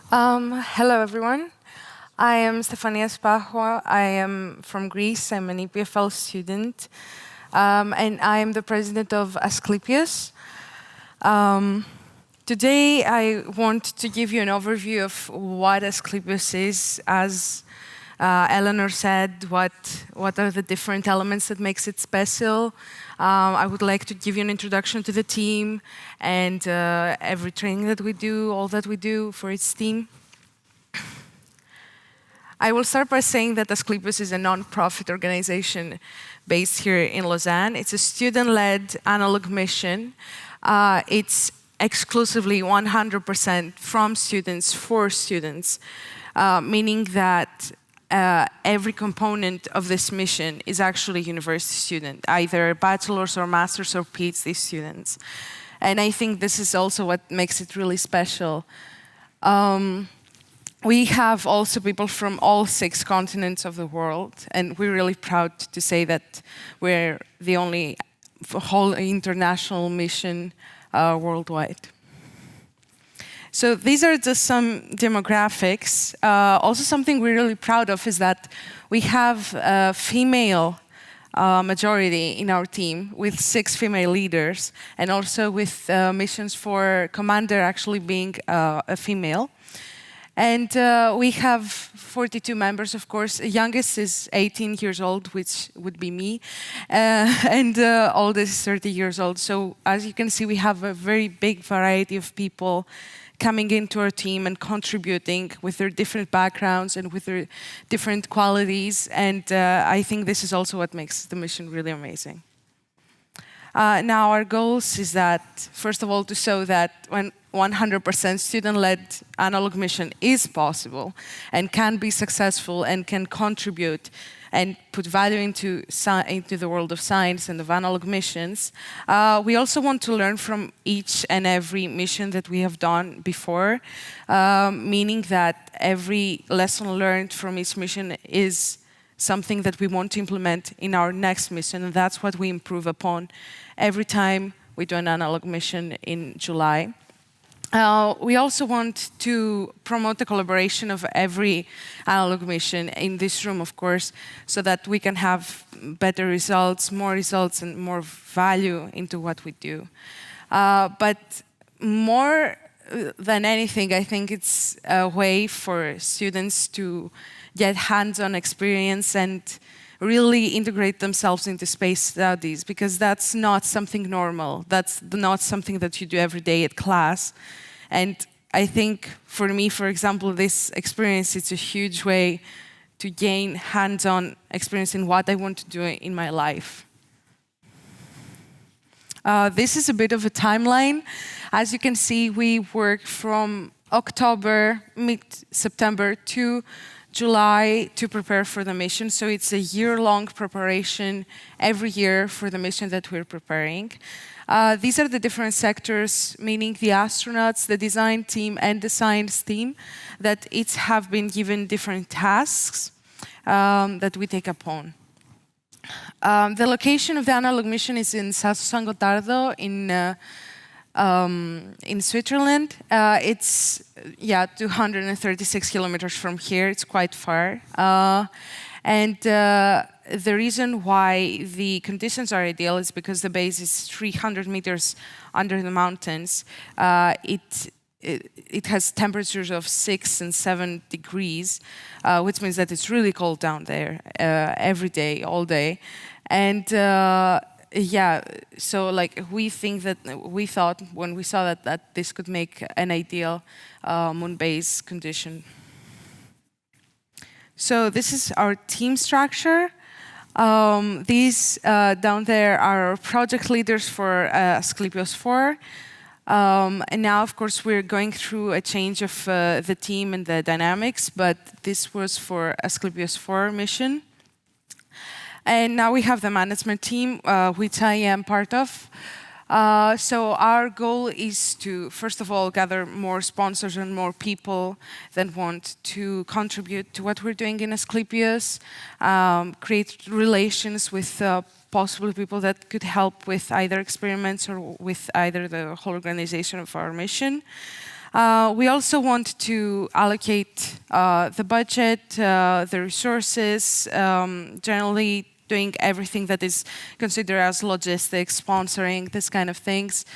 Hello, everyone. I am Stefania Spachou. I am from Greece. I'm an EPFL student. And I am the president of Asclepios. Today, I want to give you an overview of what Asclepios is. As Eleanor said, what are the different elements that makes it special. I would like to give you an introduction to the team and every training that we do, all that we do for its team. I will start by saying that Asclepios is a non-profit organization based here in Lausanne. It's a student-led analog mission. It's exclusively 100% from students for students, meaning that every component of this mission is actually a university student, either bachelor's or master's or PhD students. And I think this is also what makes it really special. We have also people from all 6 continents of the world, and we're really proud to say that we're the only whole international mission worldwide. So these are just some demographics. Also something we're really proud of is that we have a female majority in our team with 6 female leaders, and also with missions for commander actually being a female. And we have 42 members, of course. The youngest is 18 years old, which would be me, and oldest is 30 years old. So as you can see, we have a very big variety of people coming into our team and contributing with their different backgrounds and with their different qualities. And I think this is also what makes the mission really amazing. Now, our goals is that, first of all, to show that when 100% student-led analog mission is possible and can be successful and can contribute and put value into the world of science and of analog missions. We also want to learn from each and every mission that we have done before, meaning that every lesson learned from each mission is something that we want to implement in our next mission, and that's what we improve upon every time we do an analog mission in July. We also want to promote the collaboration of every analog mission in this room, of course, so that we can have better results, and more value into what we do. But more than anything, I think it's a way for students to get hands-on experience and really integrate themselves into space studies, because that's not something normal. That's not something that you do every day at class. And I think for me, for example, this experience, it's a huge way to gain hands-on experience in what I want to do in my life. This is a bit of a timeline. As you can see, we work from October, mid-September to July to prepare for the mission. So it's a year-long preparation every year for the mission that we're preparing. These are the different sectors, meaning the astronauts, the design team, and the science team, that each have been given different tasks that we take upon. The location of the analog mission is in San Gotardo in Switzerland. It's 236 kilometers from here. It's quite far. And the reason why the conditions are ideal is because the base is 300 meters under the mountains. It has temperatures of 6 and 7 degrees, which means that it's really cold down there every day, all day. And so like we thought when we saw that this could make an ideal moon base condition. So this is our team structure. These down there are our project leaders for Asclepios 4. And now, of course, we're going through a change of the team and the dynamics, but this was for Asclepios 4 mission. And now we have the management team, which I am part of. So our goal is to, first of all, gather more sponsors and more people that want to contribute to what we're doing in Asclepios, create relations with possible people that could help with either experiments or with either the whole organization of our mission. We also want to allocate the budget, the resources, generally doing everything that is considered as logistics, sponsoring, this kind of things.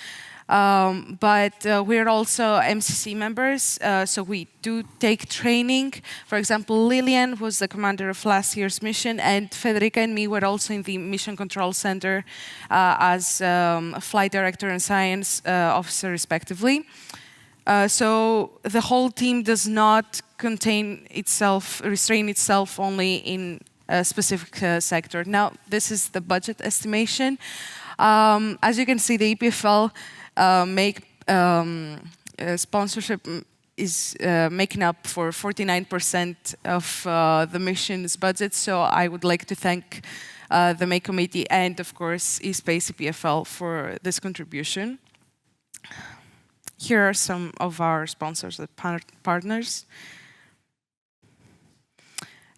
But we're also MCC members, so we do take training. For example, Lillian was the commander of last year's mission, and Federica and me were also in the Mission Control Center as flight director and science officer, respectively. So the whole team does not restrain itself only in a specific sector. Now, this is the budget estimation. As you can see, the EPFL sponsorship is making up for 49% of the mission's budget. So I would like to thank the May Committee and, of course, eSpace EPFL for this contribution. Here are some of our sponsors and partners.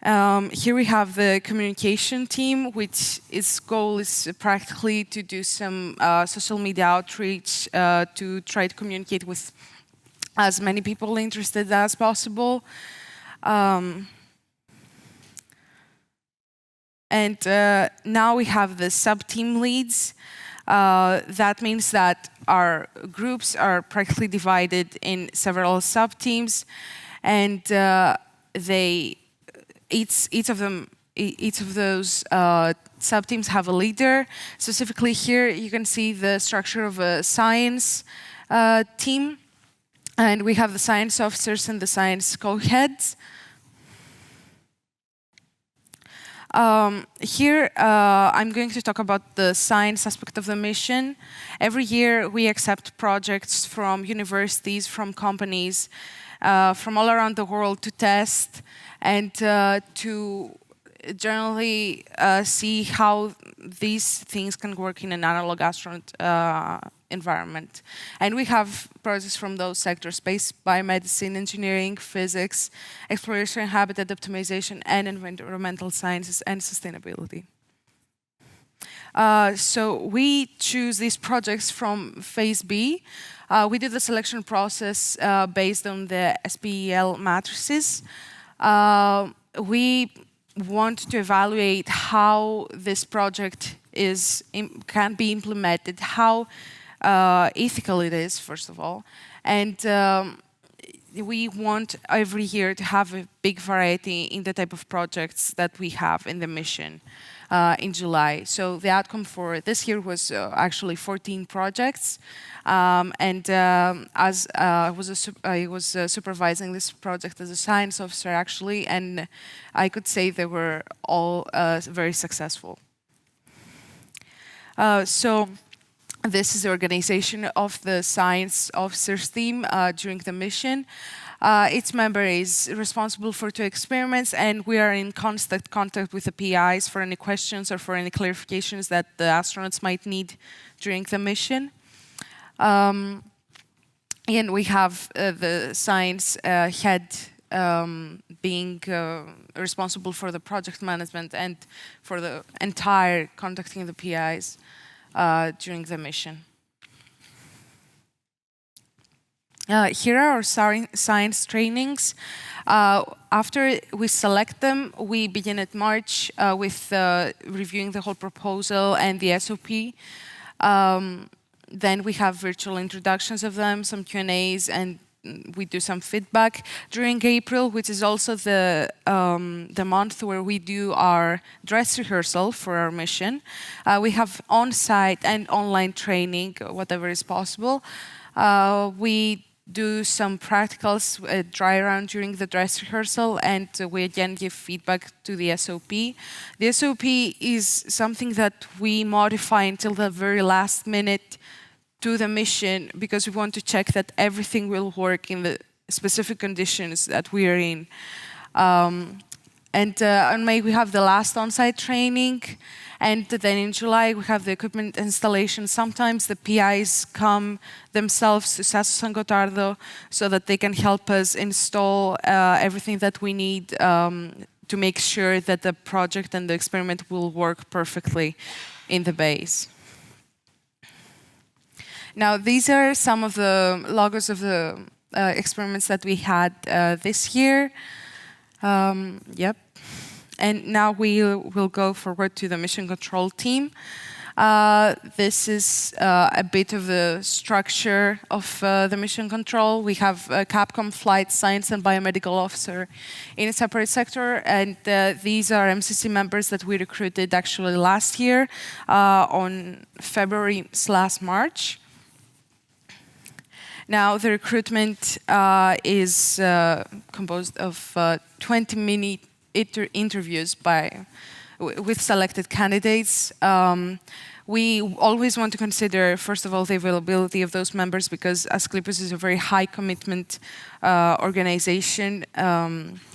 Here we have the communication team, which its goal is practically to do some social media outreach to try to communicate with as many people interested as possible. And now we have the sub-team leads. That means that our groups are practically divided in several sub-teams, and each of those sub-teams have a leader. Specifically here, you can see the structure of a science team, and we have the science officers and the science co-heads. Here, I'm going to talk about the science aspect of the mission. Every year, we accept projects from universities, from companies, from all around the world to test and to generally see how these things can work in an analog astronaut environment. And we have projects from those sectors: space, biomedicine, engineering, physics, exploration, habitat optimization, and environmental sciences and sustainability. So we choose these projects from Phase B. We do the selection process based on the SPEL matrices. We want to evaluate how this project can be implemented, how ethical it is, first of all. And we want every year to have a big variety in the type of projects that we have in the mission in July. So the outcome for this year was actually 14 projects. And as I was supervising this project as a science officer, actually, and I could say they were all very successful. So this is the organization of the science officers team during the mission. Each member is responsible for 2 experiments, and we are in constant contact with the PIs for any questions or for any clarifications that the astronauts might need during the mission. And we have the science head being responsible for the project management and for the entire contacting the PIs during the mission. Here are our science trainings. After we select them, we begin at March with reviewing the whole proposal and the SOP. Then we have virtual introductions of them, some Q&As, and we do some feedback. During April, which is also the month where we do our dress rehearsal for our mission, we have on-site and online training, whatever is possible. We do some practicals, dry run during the dress rehearsal, and we again give feedback to the SOP. The SOP is something that we modify until the very last minute to the mission, because we want to check that everything will work in the specific conditions that we are in. And on May, we have the last on-site training. And then in July, we have the equipment installation. Sometimes the PIs come themselves to Sasso San Gotardo so that they can help us install everything that we need to make sure that the project and the experiment will work perfectly in the base. Now, these are some of the logos of the experiments that we had this year. Yep. And now we will go forward to the mission control team. This is a bit of the structure of the mission control. We have a Capcom flight science and biomedical officer in a separate sector, and these are MCC members that we recruited actually last year on February/March. Now, the recruitment is composed of 20 mini interviews with selected candidates. We always want to consider, first of all, the availability of those members, because Asclepios is a very high commitment organization.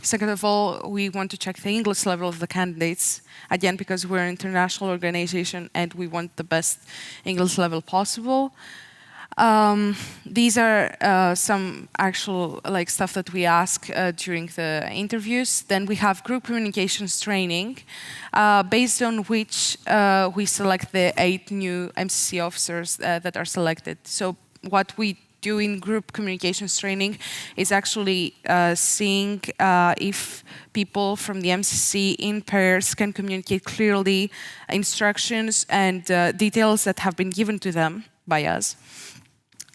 Second of all, we want to check the English level of the candidates, again, because we're an international organization and we want the best English level possible. These are some actual stuff that we ask during the interviews. Then we have group communications training, based on which we select the 8 new MCC officers that are selected. So what we do in group communications training is actually seeing if people from the MCC in pairs can communicate clearly instructions and details that have been given to them by us.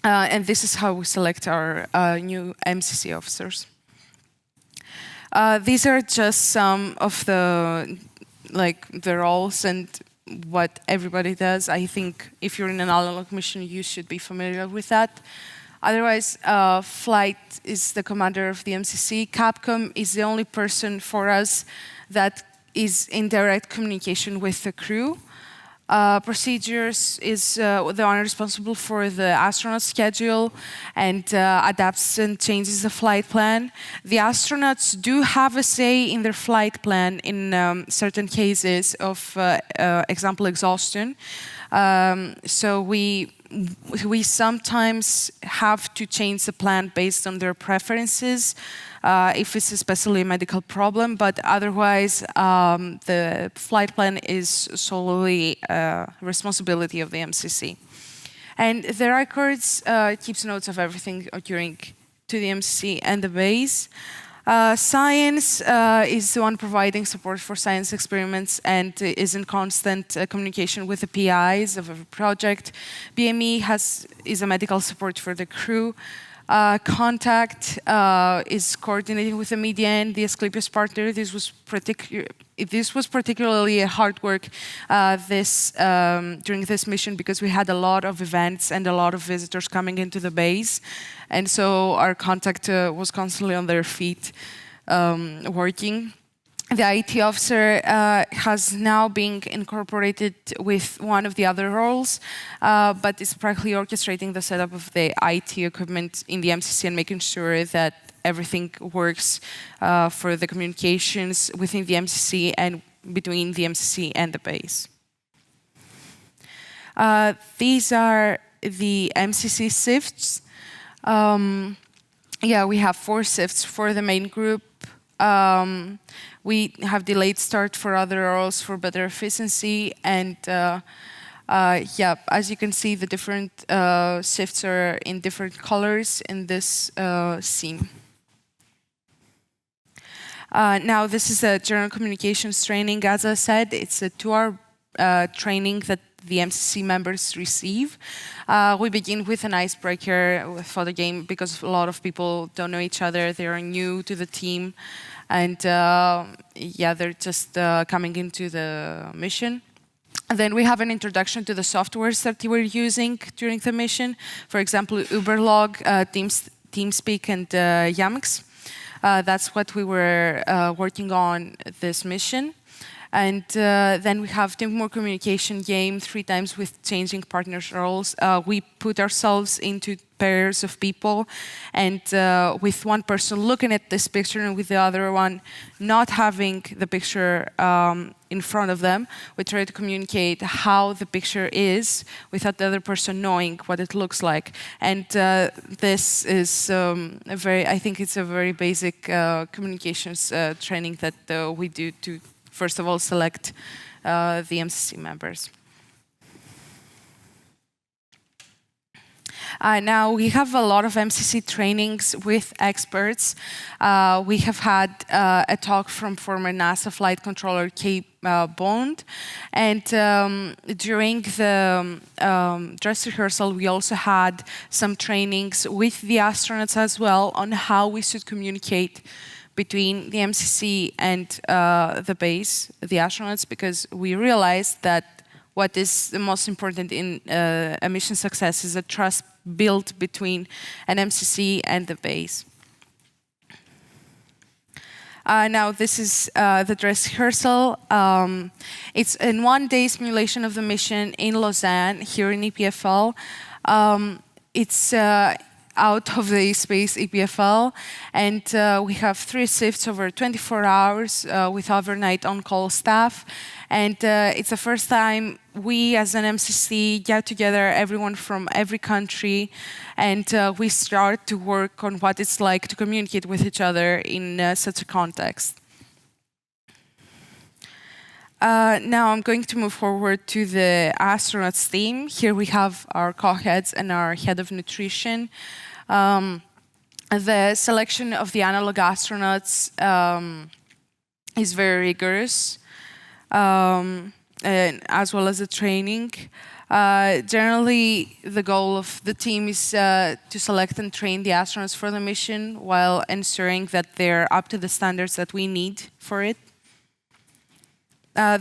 And this is how we select our new MCC officers. These are just some of the roles and what everybody does. I think if you're in an Analogue mission, you should be familiar with that. Otherwise, Flight is the commander of the MCC. Capcom is the only person for us that is in direct communication with the crew. Procedures is the one responsible for the astronaut schedule and adapts and changes the flight plan. The astronauts do have a say in their flight plan in certain cases of example exhaustion. So we sometimes have to change the plan based on their preferences, if it's especially a medical problem, but otherwise the flight plan is solely responsibility of the MCC. And the records keeps notes of everything occurring to the MCC and the base. Science is the one providing support for science experiments and is in constant communication with the PIs of every project. BME is a medical support for the crew. Contact is coordinating with the media and the Asclepios partner. This was particularly a hard work during this mission, because we had a lot of events and a lot of visitors coming into the base. And so our contact was constantly on their feet working. The IT officer has now been incorporated with one of the other roles, but is practically orchestrating the setup of the IT equipment in the MCC and making sure that everything works for the communications within the MCC and between the MCC and the base. These are the MCC shifts. We have 4 shifts for the main group. We have delayed start for other roles for better efficiency, and as you can see, the different shifts are in different colors in this scene. Now, this is a general communications training. As I said, it's a 2-hour training that the MCC members receive. We begin with an icebreaker for the game, because a lot of people don't know each other. They are new to the team, and they're just coming into the mission. And then we have an introduction to the softwares that we're using during the mission. For example, Uberlog, TeamSpeak, and Yamx. That's what we were working on this mission. And then we have teamwork communication game 3 times with changing partners' roles. We put ourselves into pairs of people, and with one person looking at this picture and with the other one not having the picture in front of them, we try to communicate how the picture is without the other person knowing what it looks like. And this is I think it's a very basic communications training that we do to, first of all, select the MCC members. Now, we have a lot of MCC trainings with experts. We have had a talk from former NASA flight controller Kate Bond. And during the dress rehearsal, we also had some trainings with the astronauts as well on how we should communicate between the MCC and the base, the astronauts, because we realized that what is the most important in a mission success is a trust built between an MCC and the base. Now, this is the dress rehearsal. It's a one-day simulation of the mission in Lausanne, here in EPFL. It's out of the space EPFL, and we have 3 shifts over 24 hours with overnight on-call staff. And it's the first time we, as an MCC, get together, everyone from every country, and we start to work on what it's like to communicate with each other in such a context. Now I'm going to move forward to the astronauts team. Here we have our co-heads and our head of nutrition. The selection of the Analogue astronauts is very rigorous. And as well as the training. Generally, the goal of the team is to select and train the astronauts for the mission while ensuring that they're up to the standards that we need for it.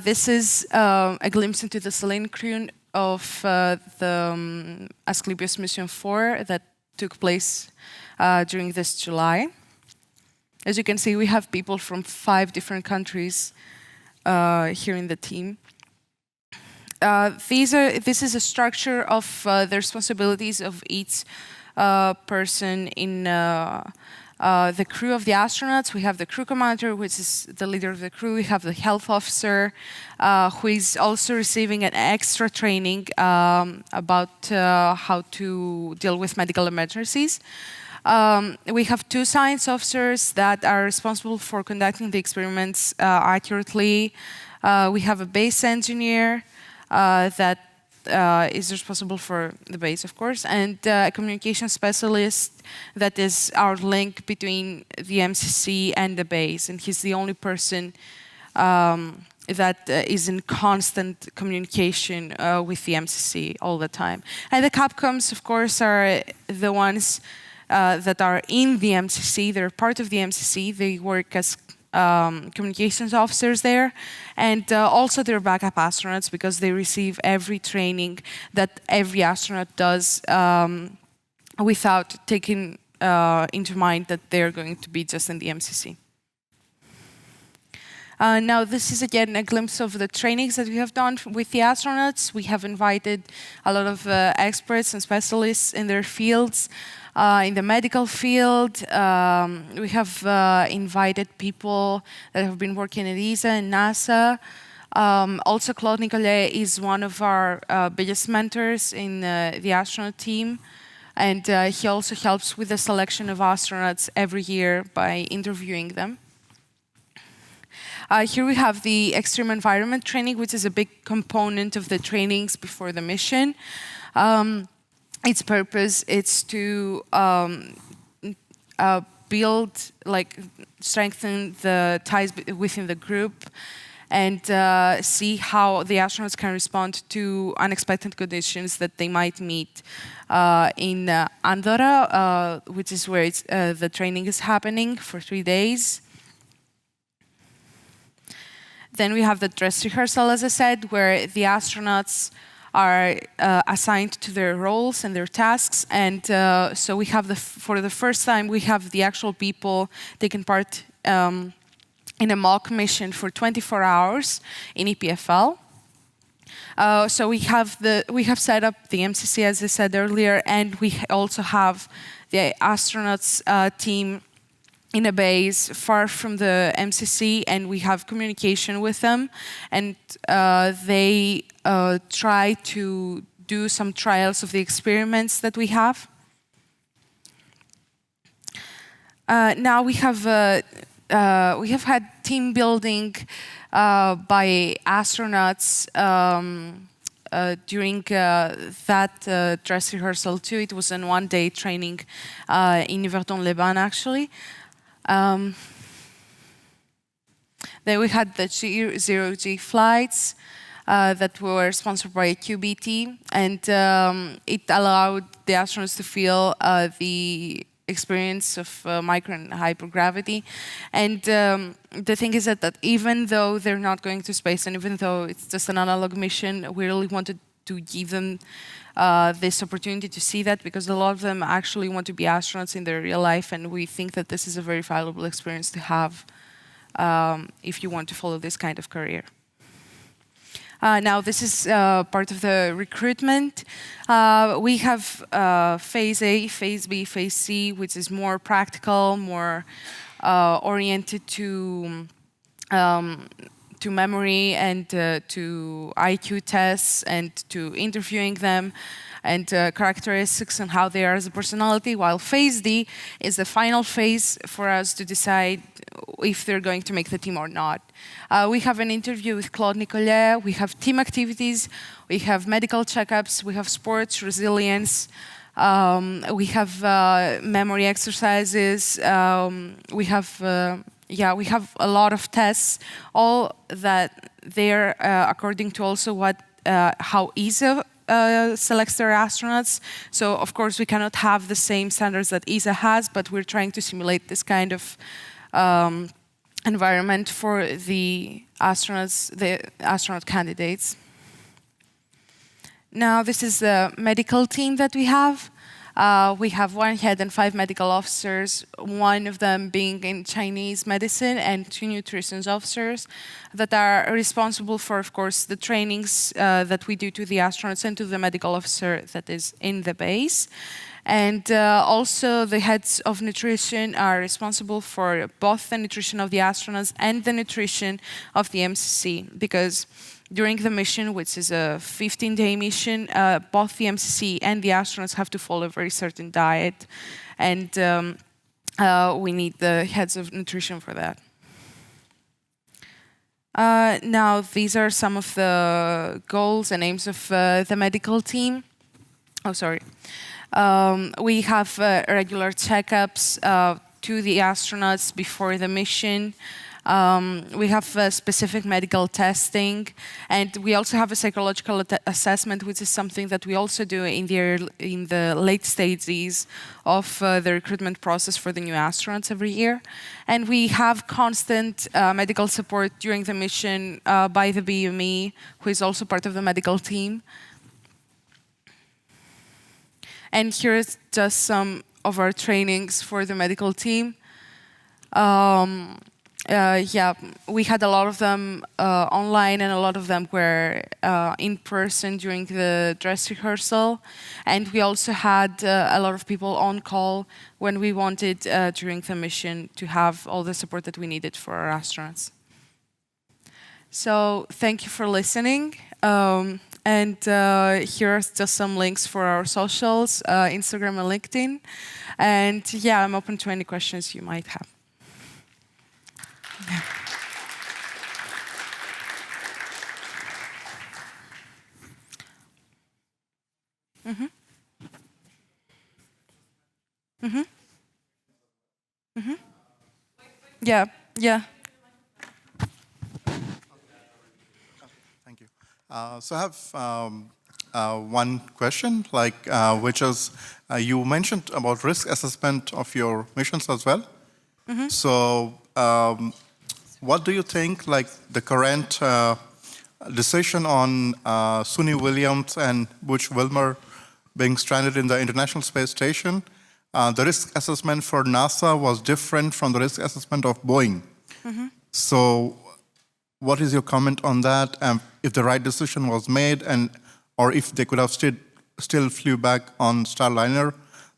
This is a glimpse into the Selene crew of the Asclepios Mission 4 that took place during this July. As you can see, we have people from 5 different countries here in the team. This is a structure of the responsibilities of each person in the crew of the astronauts. We have the crew commander, which is the leader of the crew. We have the health officer, who is also receiving an extra training about how to deal with medical emergencies. We have 2 science officers that are responsible for conducting the experiments accurately. We have a base engineer that is responsible for the base, of course, and a communication specialist that is our link between the MCC and the base. And he's the only person that is in constant communication with the MCC all the time. And the CAPCOMs, of course, are the ones that are in the MCC. They're part of the MCC. They work as communications officers there, and also they're backup astronauts because they receive every training that every astronaut does without taking into mind that they're going to be just in the MCC. Now, this is again a glimpse of the trainings that we have done with the astronauts. We have invited a lot of experts and specialists in their fields. In the medical field, we have invited people that have been working at ESA and NASA. Also, Claude Nicolet is one of our biggest mentors in the astronaut team. And he also helps with the selection of astronauts every year by interviewing them. Here we have the extreme environment training, which is a big component of the trainings before the mission. Its purpose is to strengthen the ties within the group and see how the astronauts can respond to unexpected conditions that they might meet in Andorra, which is where the training is happening for 3 days. Then we have the dress rehearsal, as I said, where the astronauts are assigned to their roles and their tasks, and so we have for the first time we have the actual people taking part in a mock mission for 24 hours in EPFL. So we have set up the MCC, as I said earlier, and we also have the astronauts team in a base far from the MCC, and we have communication with them, and they try to do some trials of the experiments that we have. Now we have had team building by astronauts during that dress rehearsal too. It was a one-day training in Yverdon-les-Bains, actually. Then we had the zero-G flights that were sponsored by QBT, and it allowed the astronauts to feel the experience of micro and hypergravity. And the thing is that even though they're not going to space, and even though it's just an analog mission, we really wanted to give them this opportunity to see that, because a lot of them actually want to be astronauts in their real life, and we think that this is a very valuable experience to have if you want to follow this kind of career. Now, this is part of the recruitment. We have Phase A, Phase B, Phase C, which is more practical, more oriented to memory and to IQ tests and to interviewing them and characteristics and how they are as a personality, while Phase D is the final phase for us to decide if they're going to make the team or not. We have an interview with Claude Nicollet, we have team activities, we have medical checkups, we have sports, resilience, we have memory exercises, we have a lot of tests, all that they're according to also how ESA selects their astronauts. So of course we cannot have the same standards that ESA has, but we're trying to simulate this kind of environment for the astronaut candidates. Now this is the medical team that we have. We have 1 head and 5 medical officers, one of them being in Chinese medicine, and 2 nutrition officers that are responsible for, of course, the trainings that we do to the astronauts and to the medical officer that is in the base. And also the heads of nutrition are responsible for both the nutrition of the astronauts and the nutrition of the MCC, because during the mission, which is a 15-day mission, both the MCC and the astronauts have to follow a very certain diet, and we need the heads of nutrition for that. Now, these are some of the goals and aims of the medical team. Oh, sorry. We have regular checkups to the astronauts before the mission. We have specific medical testing, and we also have a psychological assessment, which is something that we also do in the late stages of the recruitment process for the new astronauts every year. And we have constant medical support during the mission by the BME, who is also part of the medical team. And here's just some of our trainings for the medical team. Yeah, we had a lot of them online, and a lot of them were in person during the dress rehearsal. And we also had a lot of people on call when we wanted during the mission to have all the support that we needed for our astronauts. So thank you for listening. And here's just some links for our socials, Instagram and LinkedIn. And yeah, I'm open to any questions you might have. Yeah. Mm-hmm. Mm-hmm. Mm-hmm. Yeah, yeah. Thank you. So I have one question, which is, you mentioned about risk assessment of your missions as well. Mm-hmm. So what do you think, the current decision on Suni Williams and Butch Wilmore being stranded in the International Space Station, the risk assessment for NASA was different from the risk assessment of Boeing. Mm-hmm. So what is your comment on that? If the right decision was made, or if they could have still flew back on Starliner?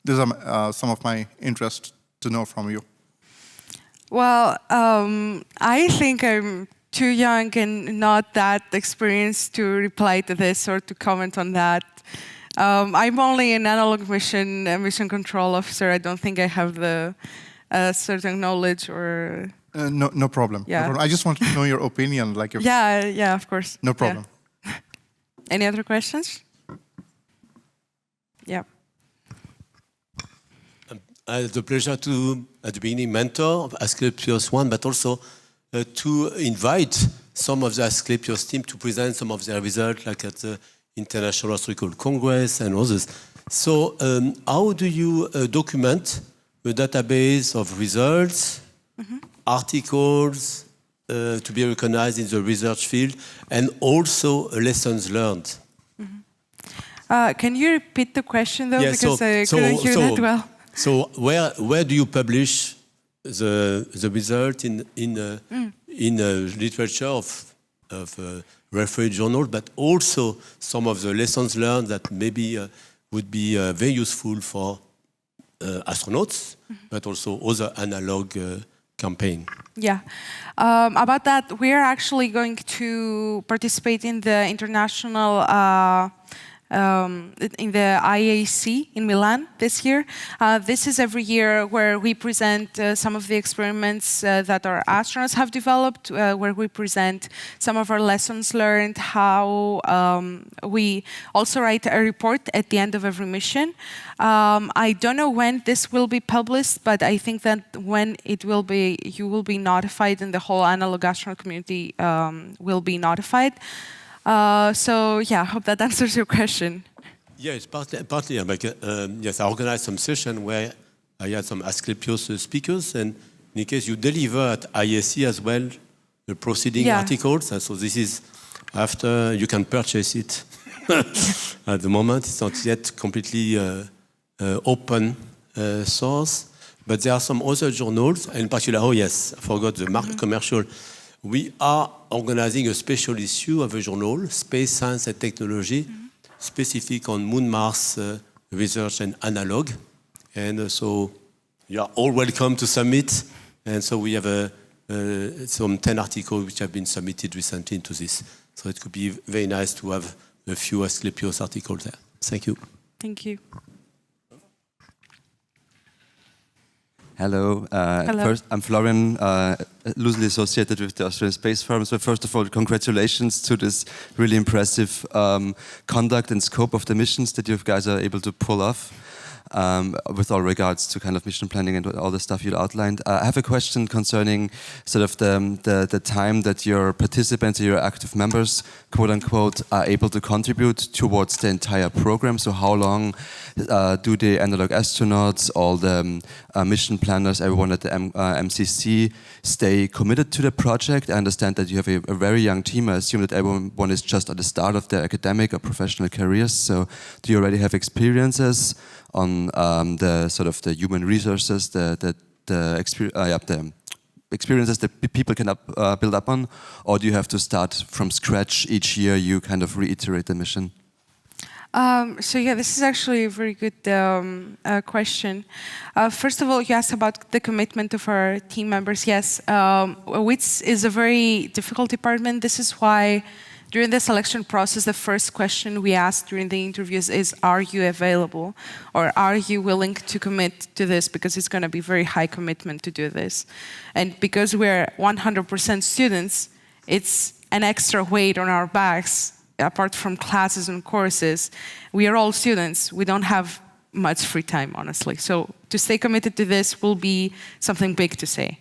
These are some of my interest to know from you. Well, I think I'm too young and not that experienced to reply to this or to comment on that. I'm only an Analogue mission control officer. I don't think I have the certain knowledge or... No problem. Yeah. No problem. I just want to know your opinion. Yeah, of course. No problem. Yeah. Any other questions? Yeah. I had the pleasure to, at the beginning, mentor Asclepios 1, but also to invite some of the Asclepios team to present some of their results, like at the International Astronomical Congress and others. So how do you document the database of results, articles, to be recognized in the research field, and also lessons learned? Can you repeat the question, though? Yeah, because I couldn't hear that well. So where do you publish the result in literature of reference journal, but also some of the lessons learned that maybe would be very useful for astronauts, but also other analog campaign? Yeah, about that, we are actually going to participate in the international in the IAC in Milan this year. This is every year where we present some of the experiments that our astronauts have developed, where we present some of our lessons learned, how we also write a report at the end of every mission. I don't know when this will be published, but I think that when it will be, you will be notified, and the whole Analogue astronaut community will be notified. So yeah, I hope that answers your question. Yes, partly. Like, yes, I organized some session where I had some Asclepios speakers, and in case you deliver at IAC as well the proceeding articles. So this is after you can purchase it. At the moment, it's not yet completely open source, but there are some other journals, in particular. Oh yes, I forgot the commercial. We are organizing a special issue of a journal, Space Science and Technology, specific on Moon-Mars research and analog. And so you are all welcome to submit. And so we have some 10 articles which have been submitted recently into this. So it could be very nice to have a few Asclepios articles there. Thank you. Thank you. Hello. Hello. First, I'm Florian, loosely associated with the Australian Space Forum. So first of all, congratulations to this really impressive conduct and scope of the missions that you guys are able to pull off. With all regards to kind of mission planning and all the stuff you outlined. I have a question concerning sort of the time that your participants, your active members, quote unquote, are able to contribute towards the entire program. So how long do the Analogue astronauts, all the mission planners, everyone at the MCC stay committed to the project? I understand that you have a very young team. I assume that everyone is just at the start of their academic or professional careers. So do you already have experiences on the sort of the human resources, the experiences that people can build up on, or do you have to start from scratch each year? You kind of reiterate the mission. So yeah, this is actually a very good question. First of all, you asked about the commitment of our team members. Yes, which is a very difficult department. This is why during the selection process, the first question we ask during the interviews is, are you available? Or are you willing to commit to this? Because it's going to be very high commitment to do this. And because we're 100% students, it's an extra weight on our backs. Apart from classes and courses, we are all students. We don't have much free time, honestly. So to stay committed to this will be something big to say.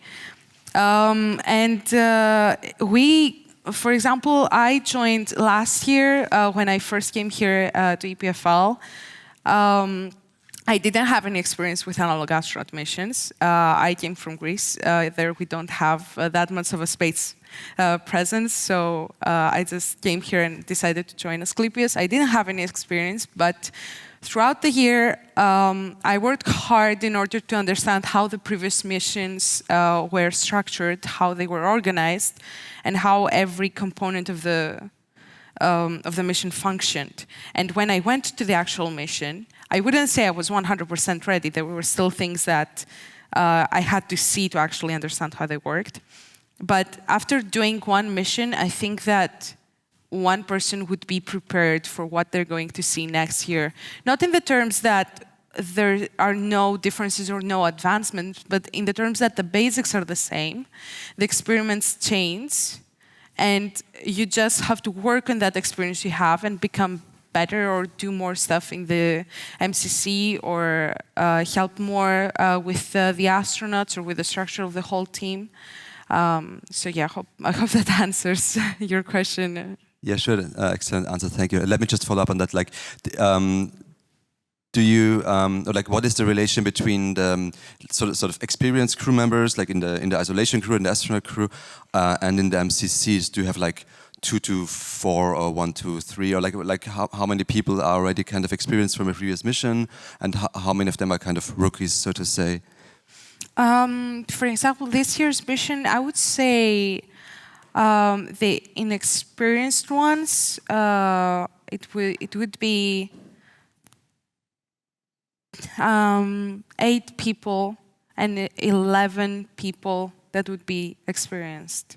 For example, I joined last year when I first came here to EPFL. I didn't have any experience with analog astronaut missions. I came from Greece. There we don't have that much of a space presence, so I just came here and decided to join Asclepios. I didn't have any experience, but throughout the year, I worked hard in order to understand how the previous missions were structured, how they were organized, and how every component of the mission functioned. And when I went to the actual mission, I wouldn't say I was 100% ready. There were still things that I had to see to actually understand how they worked. But after doing one mission, I think that one person would be prepared for what they're going to see next year. Not in the terms that there are no differences or no advancements, but in the terms that the basics are the same, the experiments change, and you just have to work on that experience you have and become better or do more stuff in the MCC or help more with the astronauts or with the structure of the whole team. So yeah, I hope that answers your question. Yeah, sure. Excellent answer. Thank you. Let me just follow up on that. Like, do you or like what is the relation between the sort of experienced crew members, like in the isolation crew and the astronaut crew, and in the MCCs? Do you have like 2 to 4 or 1 to 3, or like how many people are already kind of experienced from a previous mission, and how many of them are kind of rookies, so to say? For example, this year's mission, I would say the inexperienced ones, it would be 8 people and 11 people that would be experienced.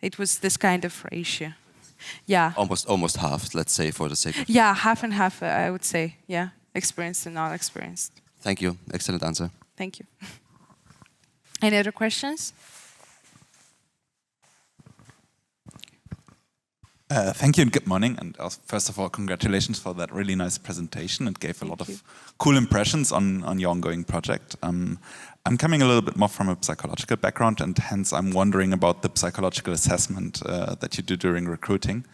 It was this kind of ratio. Yeah. Almost half, let's say, for the sake of... Yeah, half and half, I would say. Yeah, experienced and not experienced. Thank you. Excellent answer. Thank you. Any other questions? Thank you and good morning. And first of all, congratulations for that really nice presentation. It gave a lot of cool impressions on your ongoing project. I'm coming a little bit more from a psychological background, and hence I'm wondering about the psychological assessment that you do during recruiting,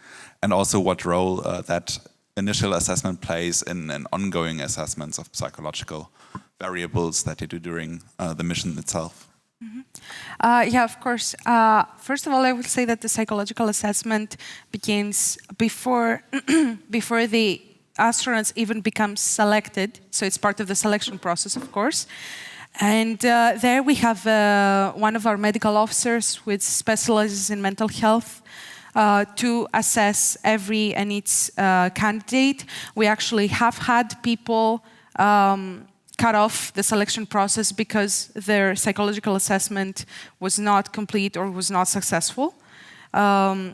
and also what role that initial assessment plays in ongoing assessments of psychological variables that you do during the mission itself. Yeah, of course. First of all, I would say that the psychological assessment begins before before the astronauts even become selected. So it's part of the selection process, of course. And there we have one of our medical officers who specializes in mental health to assess every and each candidate. We actually have had people cut off the selection process because their psychological assessment was not complete or was not successful,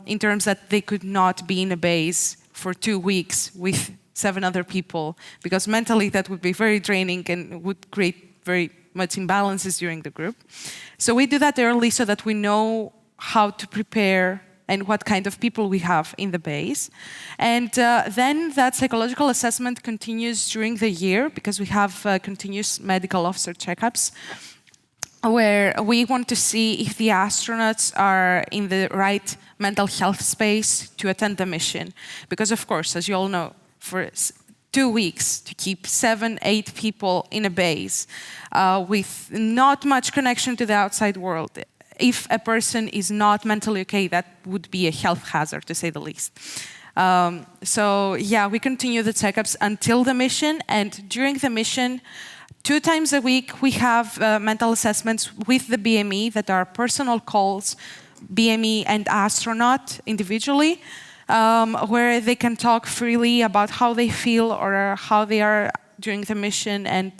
in terms that they could not be in a base for 2 weeks with 7 other people, because mentally that would be very draining and would create very much imbalances during the group. So we do that early so that we know how to prepare and what kind of people we have in the base. And then that psychological assessment continues during the year, because we have continuous medical officer checkups, where we want to see if the astronauts are in the right mental health space to attend the mission. Because of course, as you all know, for 2 weeks to keep 7, 8 people in a base with not much connection to the outside world, if a person is not mentally okay, that would be a health hazard, to say the least. So yeah, we continue the checkups until the mission, and during the mission, 2 times a week, we have mental assessments with the BME that are personal calls, BME and astronaut individually, where they can talk freely about how they feel or how they are during the mission. And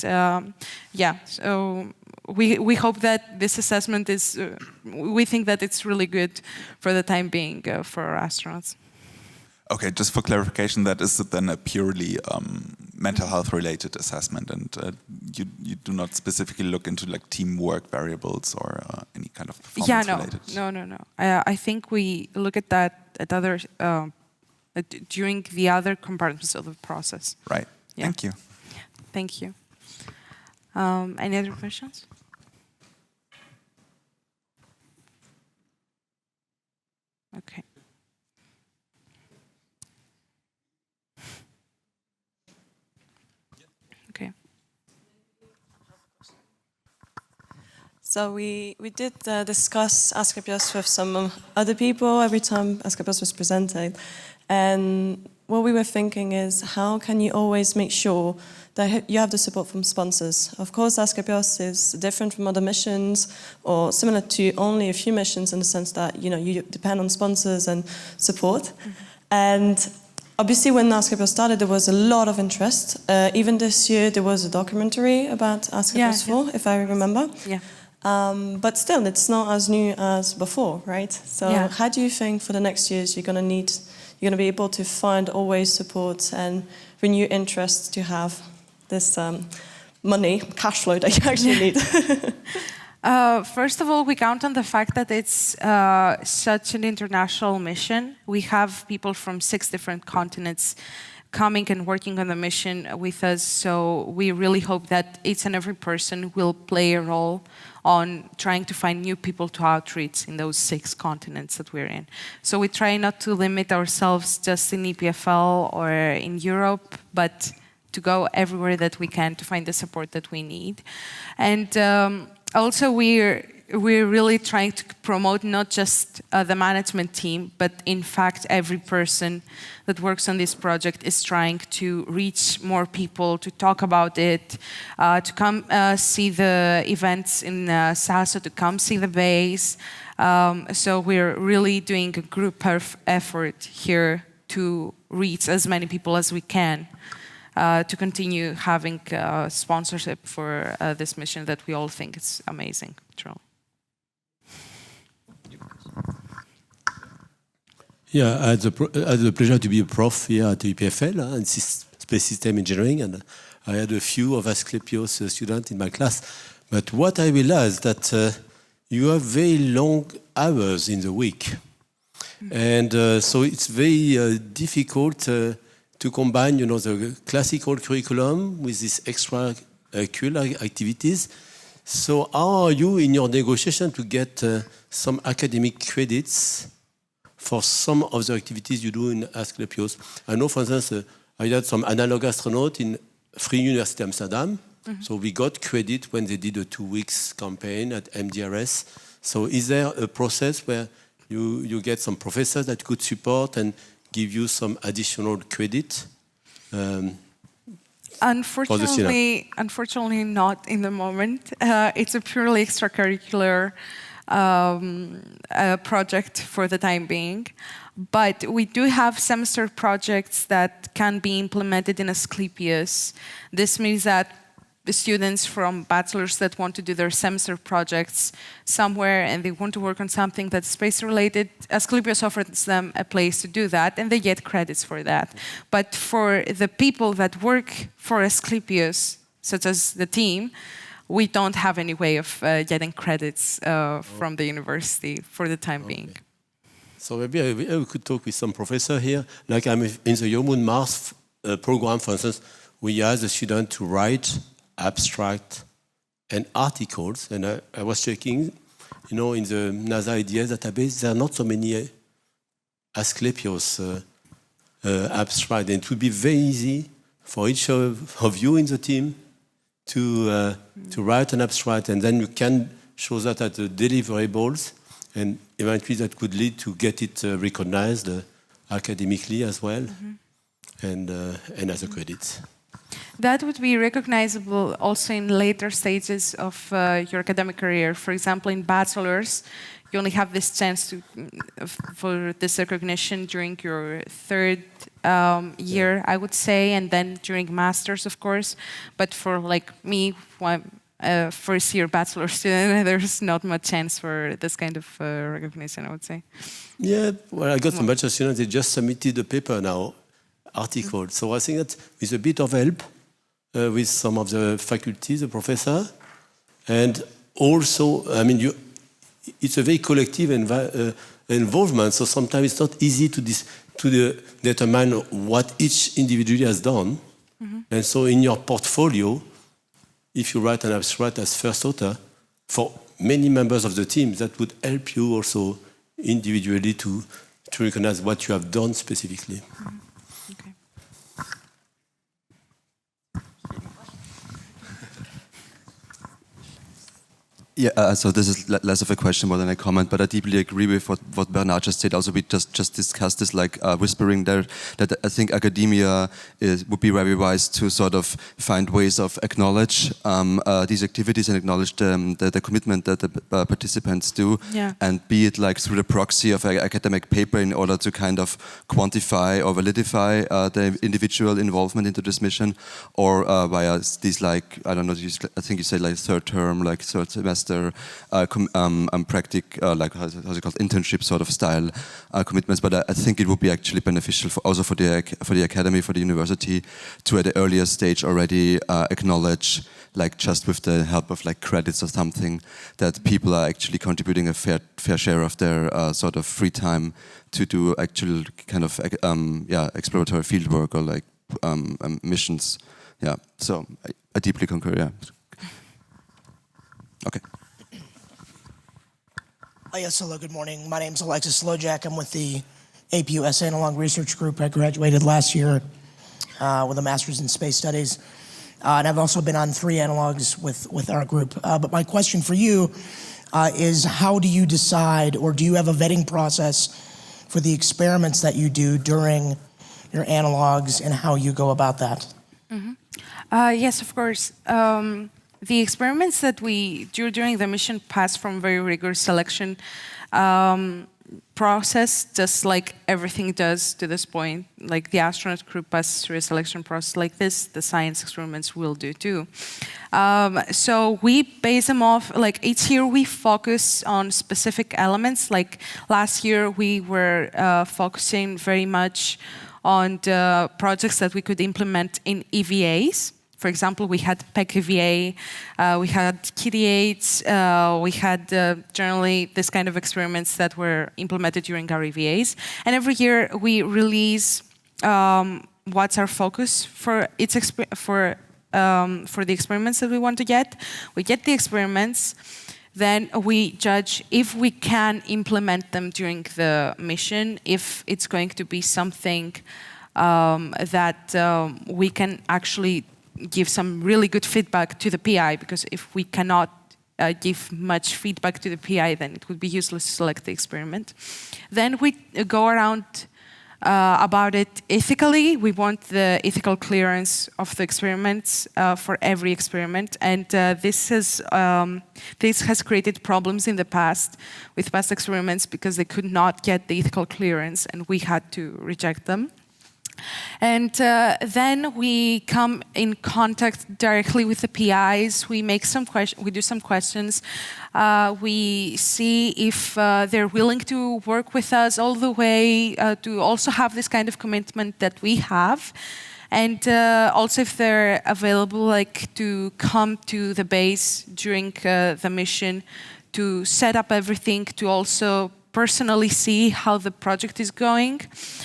yeah, so we hope that this assessment is, we think that it's really good for the time being for our astronauts. Okay, just for clarification, that is then a purely mental health related assessment, and you do not specifically look into like teamwork variables or any kind of performance related? No. I think we look at that at other during the other compartments of the process. Right. Yeah. Thank you. Thank you. Any other questions? Okay. Okay. So we did discuss asclepios with some other people every time asclepios was presented. And what we were thinking is, how can you always make sure that you have the support from sponsors? Of course, asclepios is different from other missions, or similar to only a few missions in the sense that, you know, you depend on sponsors and support. Mm-hmm. And obviously, when asclepios started, there was a lot of interest. Even this year, there was a documentary about asclepios 4, if I remember. Yeah. But still, it's not as new as before, right? So how do you think for the next years you're going to be able to find always support and renew interest to have this money, cash flow that you actually need? First of all, we count on the fact that it's such an international mission. We have people from 6 different continents coming and working on the mission with us, so we really hope that each and every person will play a role on trying to find new people to outreach in those 6 continents that we're in. So we try not to limit ourselves just in EPFL or in Europe, but to go everywhere that we can to find the support that we need. And also we're really trying to promote not just the management team, but in fact every person that works on this project is trying to reach more people, to talk about it, to come see the events in SASO, to come see the base. So we're really doing a group effort here to reach as many people as we can. To continue having sponsorship for this mission that we all think is amazing. Yeah, I had the pleasure to be a prof here at the EPFL in Space System Engineering, and I had a few of Asclepios students in my class. But what I realized that you have very long hours in the week, and so it's very difficult to combine, the classical curriculum with these extracurricular activities. So how are you in your negotiation to get some academic credits for some of the activities you do in Asclepios? I know, for instance, I had some Analogue astronauts in Free University Amsterdam. So we got credit when they did a 2 weeks campaign at MDRS. So is there a process where you get some professors that could support and give you some additional credit? Unfortunately not in the moment. It's a purely extracurricular project for the time being. But we do have semester projects that can be implemented in Asclepios. This means that the students from bachelors that want to do their semester projects somewhere and they want to work on something that's space-related, Asclepios offers them a place to do that, and they get credits for that. But for the people that work for Asclepios, such as the team, we don't have any way of getting credits from the university for the time being. So maybe I could talk with some professor here. Like I'm in the Yeoman Mars program, for instance, we ask the student to write abstract and articles, and I was checking, in the NASA IDS database, there are not so many Asclepios abstract, and it would be very easy for each of you in the team to write an abstract, and then you can show that at the deliverables, and eventually that could lead to get it recognized academically as well, and as a credit. That would be recognizable also in later stages of your academic career. For example, in bachelor's, you only have this chance for this recognition during your 3rd year, I would say, and then during master's, of course. But for like me, first-year bachelor student, there's not much chance for this kind of recognition, I would say. Yeah, well, I got some bachelor students, they just submitted a paper now, article. So I think that with a bit of help with some of the faculty, the professor, and also, it's a very collective involvement, so sometimes it's not easy to determine what each individual has done. And so in your portfolio, if you write an abstract as first author, for many members of the team, that would help you also individually to recognize what you have done specifically. Okay. Yeah, so this is less of a question more than a comment, but I deeply agree with what Bernard just said. Also, we just discussed this, whispering there, that I think academia would be very wise to sort of find ways of acknowledge these activities and acknowledge the commitment that the participants do, and be it like through the proxy of an academic paper in order to kind of quantify or validify the individual involvement into this mission, or via these I don't know, I think you say like third term, like third semester, how's it called, internship sort of style commitments. But I think it would be actually beneficial also for the academy, for the university, to at the earlier stage already acknowledge like just with the help of like credits or something, that people are actually contributing a fair share of their sort of free time to do actual kind of exploratory field work or like missions. Yeah, so I deeply concur. Yeah. Okay. Yes, hello, good morning. My name is Alexis Slojak. I'm with the APUS Analogue Research Group. I graduated last year with a master's in space studies. And I've also been on 3 analogues with our group. But my question for you is, how do you decide, or do you have a vetting process for the experiments that you do during your analogues, and how you go about that? Yes, of course. The experiments that we do during the mission pass from very rigorous selection process, just like everything does to this point. Like the astronaut crew passes through a selection process like this, the science experiments will do too. So we base them off, like each year we focus on specific elements. Like last year we were focusing very much on the projects that we could implement in EVAs. For example, we had PEC EVA, we had KD8s, we had generally this kind of experiments that were implemented during our EVAs. And every year we release what's our focus for the experiments that we want to get. We get the experiments, then we judge if we can implement them during the mission, if it's going to be something that we can actually give some really good feedback to the PI, because if we cannot give much feedback to the PI, then it would be useless to select the experiment. Then we go around about it ethically. We want the ethical clearance of the experiments for every experiment, and this has created problems in the past with past experiments because they could not get the ethical clearance, and we had to reject them. And then we come in contact directly with the PIs. We make we do some questions. We see if they're willing to work with us all the way, to also have this kind of commitment that we have, and also if they're available, like to come to the base during the mission, to set up everything, to also personally see how the project is going.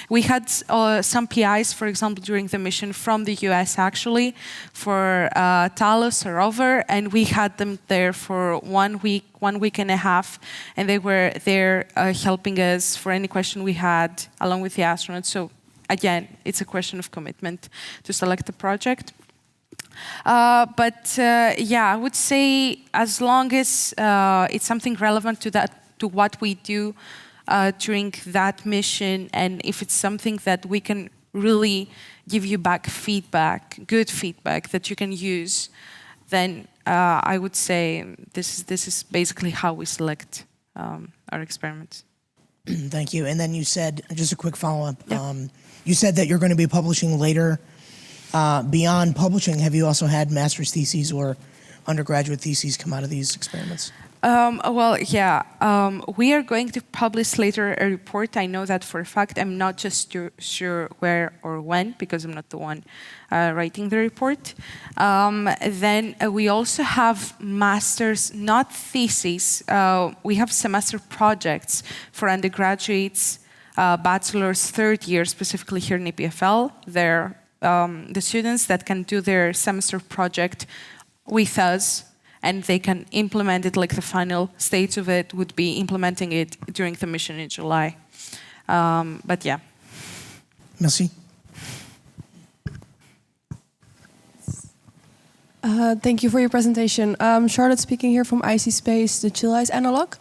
We had some PIs, for example, during the mission from the US actually, for Talos, a rover, and we had them there for 1 week and a half, and they were there helping us for any question we had, along with the astronauts. So again, it's a question of commitment to select the project. Yeah, I would say as long as it's something relevant to what we do during that mission, and if it's something that we can really give you back feedback, good feedback that you can use, then I would say this is basically how we select our experiments. Thank you. And then you said, just a quick follow-up, Yeah. You said that you're going to be publishing later. Beyond publishing, have you also had master's theses or undergraduate theses come out of these experiments? Well, yeah, we are going to publish later a report. I know that for a fact. I'm not just sure where or when, because I'm not the one writing the report. Then we also have masters, not theses. We have semester projects for undergraduates, bachelor's, third year, specifically here in EPFL. They're the students that can do their semester project with us, and they can implement it, like the final stage of it would be implementing it during the mission in July. But yeah. Merci. Thank you for your presentation. Charlotte speaking here from IC Space, the Chill Analogue.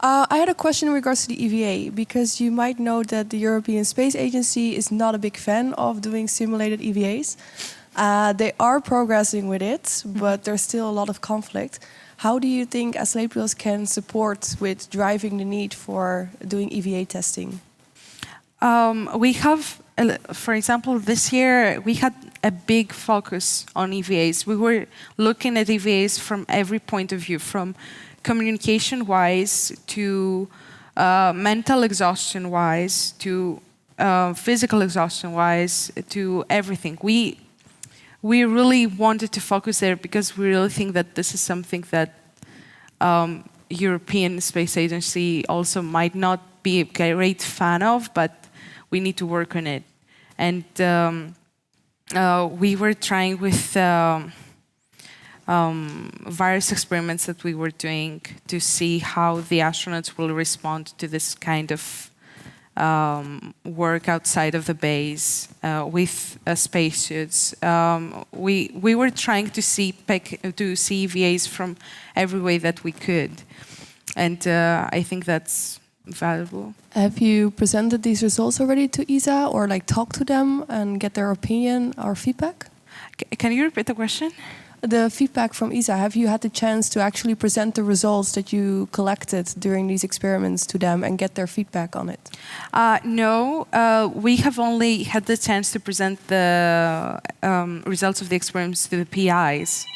I had a question in regards to the EVA, because you might know that the European Space Agency is not a big fan of doing simulated EVAs. They are progressing with it, but there's still a lot of conflict. How do you think Asclepios can support with driving the need for doing EVA testing? We have, for example, this year we had a big focus on EVAs. We were looking at EVAs from every point of view, from communication-wise to mental exhaustion-wise to physical exhaustion-wise to everything. we really wanted to focus there because we really think that this is something that European Space Agency also might not be a great fan of, but we need to work on it. And we were trying with various experiments that we were doing to see how the astronauts will respond to this kind of work outside of the base with spacesuits. We were trying to see EVAs from every way that we could, and I think that's valuable. Have you presented these results already to ESA, or like talked to them and get their opinion or feedback? Can you repeat the question? The feedback from ESA, have you had the chance to actually present the results that you collected during these experiments to them and get their feedback on it? No, we have only had the chance to present the results of the experiments to the PIs,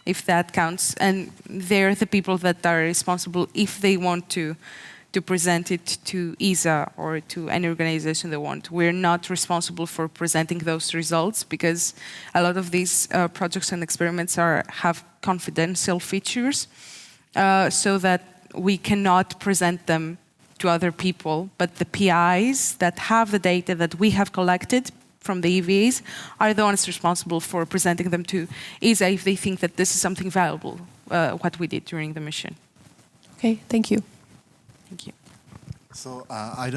if that counts. And they're the people that are responsible if they want to present it to ESA or to any organization they want. We're not responsible for presenting those results because a lot of these projects and experiments have confidential features so that we cannot present them to other people. But the PIs that have the data that we have collected from the EVAs are the ones responsible for presenting them to ESA if they think that this is something valuable, what we did during the mission. Okay, thank you. Thank you. So I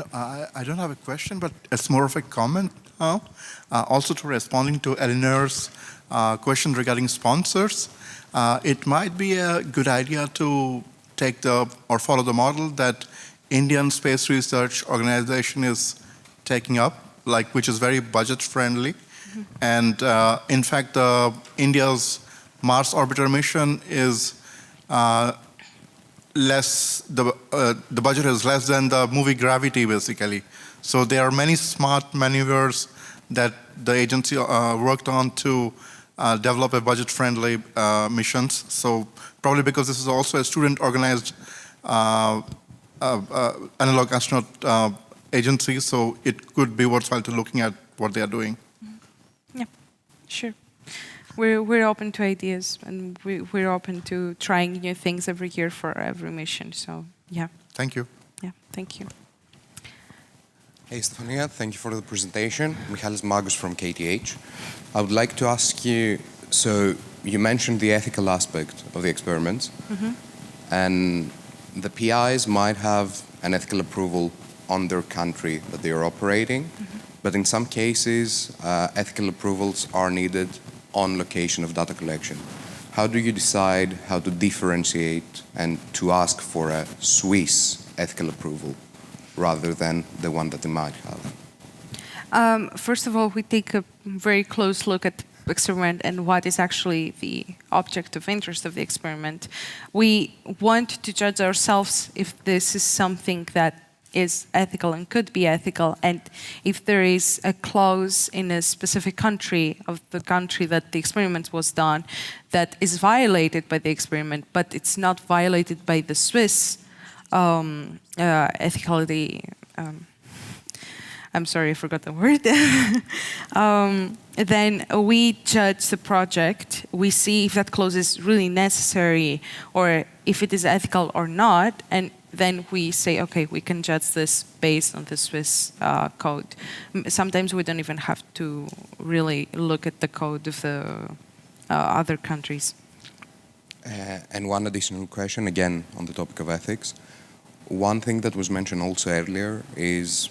don't have a question, but it's more of a comment now. Also to responding to Eleanor's question regarding sponsors, it might be a good idea to take or follow the model that Indian Space Research Organization is taking up, which is very budget friendly. Mm-hmm. And in fact, India's Mars orbiter mission is the budget is less than the movie Gravity, basically. So there are many smart maneuvers that the agency worked on to develop a budget-friendly missions. So probably because this is also a student-organized analog astronaut agency, so it could be worthwhile to looking at what they are doing. Yeah, sure. We're open to ideas, and we're open to trying new things every year for every mission. So yeah. Thank you. Yeah, thank you. Hey Stefania, thank you for the presentation. Michalis Magos from KTH. I would like to ask you, so you mentioned the ethical aspect of the experiments, and the PIs might have an ethical approval on their country that they are operating, but in some cases, ethical approvals are needed on location of data collection. How do you decide how to differentiate and to ask for a Swiss ethical approval rather than the one that they might have? First of all, we take a very close look at the experiment and what is actually the object of interest of the experiment. We want to judge ourselves if this is something that is ethical and could be ethical, and if there is a clause in a specific country of the country that the experiment was done that is violated by the experiment, but it's not violated by the Swiss ethicality. I'm sorry, I forgot the word. Then we judge the project. We see if that clause is really necessary or if it is ethical or not, and then we say, okay, we can judge this based on the Swiss code. Sometimes we don't even have to really look at the code of the other countries. And one additional question, again, on the topic of ethics. One thing that was mentioned also earlier is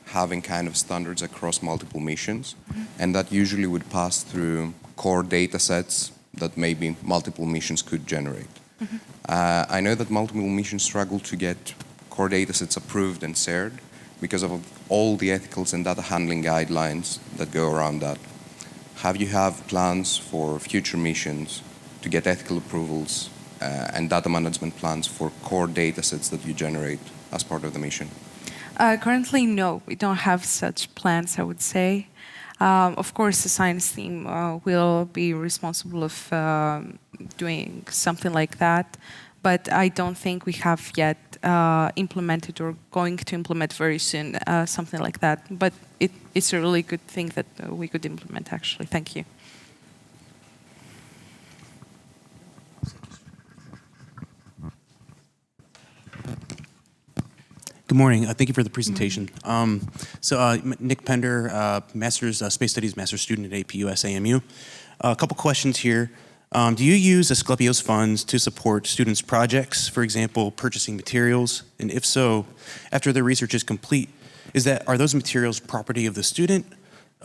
having kind of standards across multiple missions, and that usually would pass through core data sets that maybe multiple missions could generate. I know that multiple missions struggle to get core data sets approved and shared because of all the ethicals and data handling guidelines that go around that. Have you have plans for future missions to get ethical approvals and data management plans for core data sets that you generate as part of the mission? Currently, no, we don't have such plans, I would say. Of course, the science team will be responsible of doing something like that, but I don't think we have yet implemented or going to implement very soon something like that. But it's a really good thing that we could implement, actually. Thank you. Good morning. Thank you for the presentation. Nick Pender, Master's Space Studies Master's student at APUS AMU. A couple questions here. Do you use Asclepios funds to support students' projects, for example, purchasing materials? And if so, after the research is complete, are those materials property of the student,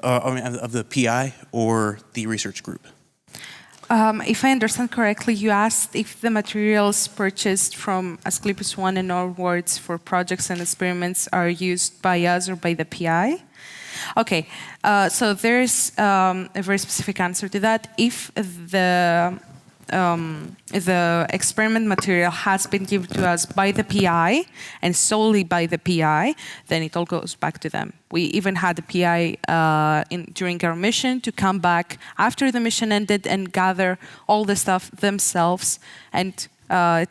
of the PI, or the research group? If I understand correctly, you asked if the materials purchased from Asclepios 1 and onwards for projects and experiments are used by us or by the PI. Okay, so there's a very specific answer to that. If the experiment material has been given to us by the PI and solely by the PI, then it all goes back to them. We even had the PI during our mission to come back after the mission ended and gather all the stuff themselves and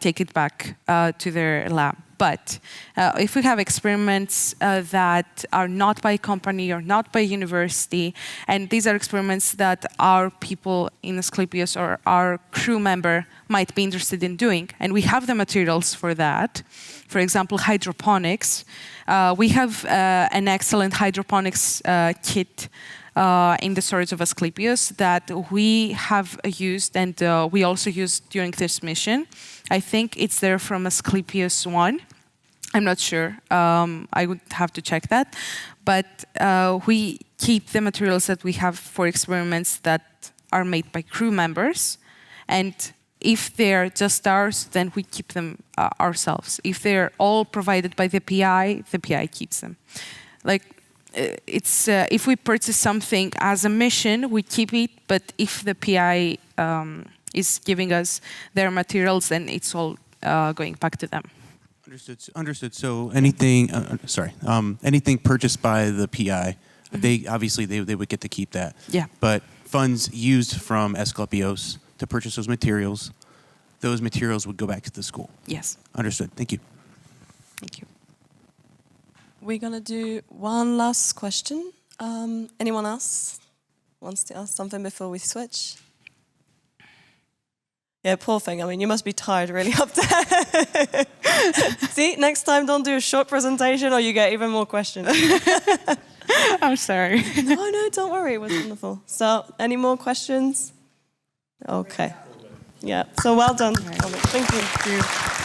take it back to their lab. But if we have experiments that are not by company or not by university, and these are experiments that our people in Asclepios or our crew member might be interested in doing, and we have the materials for that, for example, hydroponics, we have an excellent hydroponics kit in the storage of Asclepios that we have used and we also used during this mission. I think it's there from Asclepios 1. I'm not sure. I would have to check that. But we keep the materials that we have for experiments that are made by crew members. And if they're just ours, then we keep them ourselves. If they're all provided by the PI keeps them. Like, if we purchase something as a mission, we keep it. But if the PI is giving us their materials, then it's all going back to them. Understood. So anything, anything purchased by the PI, they would get to keep that. Yeah. But funds used from Asclepios to purchase those materials would go back to the school. Yes. Understood. Thank you. Thank you. We're gonna do one last question. Anyone else wants to ask something before we switch? Yeah, poor thing. I mean, you must be tired really up there. See, next time don't do a short presentation or you get even more questions. I'm sorry. No, don't worry. It was wonderful. So, any more questions? Okay. Yeah, so well done. Thank you.